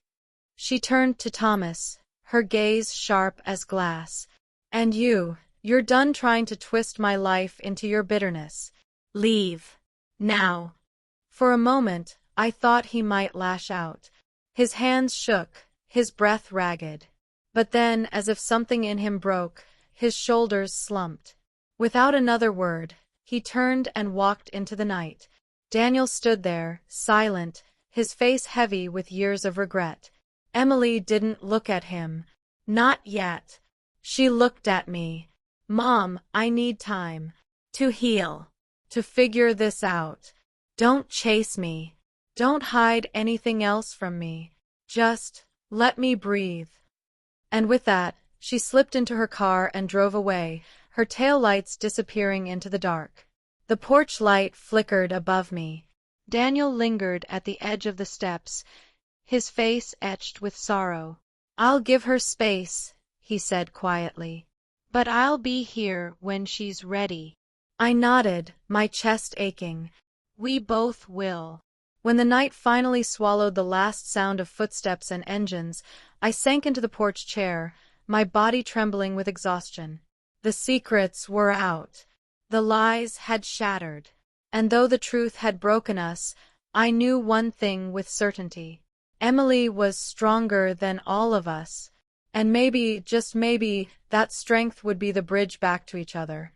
She turned to Thomas, her gaze sharp as glass. And you're done trying to twist my life into your bitterness. Leave. Now. For a moment, I thought he might lash out. His hands shook, his breath ragged. But then, as if something in him broke, his shoulders slumped. Without another word, he turned and walked into the night. Daniel stood there, silent, his face heavy with years of regret. Emily didn't look at him. Not yet. She looked at me. Mom, I need time. To heal. To figure this out. Don't chase me. Don't hide anything else from me. Just let me breathe. And with that, she slipped into her car and drove away, her taillights disappearing into the dark. The porch light flickered above me. Daniel lingered at the edge of the steps, his face etched with sorrow. I'll give her space, he said quietly. But I'll be here when she's ready. I nodded, my chest aching. We both will. When the night finally swallowed the last sound of footsteps and engines, I sank into the porch chair, my body trembling with exhaustion. The secrets were out. The lies had shattered. And though the truth had broken us, I knew one thing with certainty. Emily was stronger than all of us. And maybe, just maybe, that strength would be the bridge back to each other.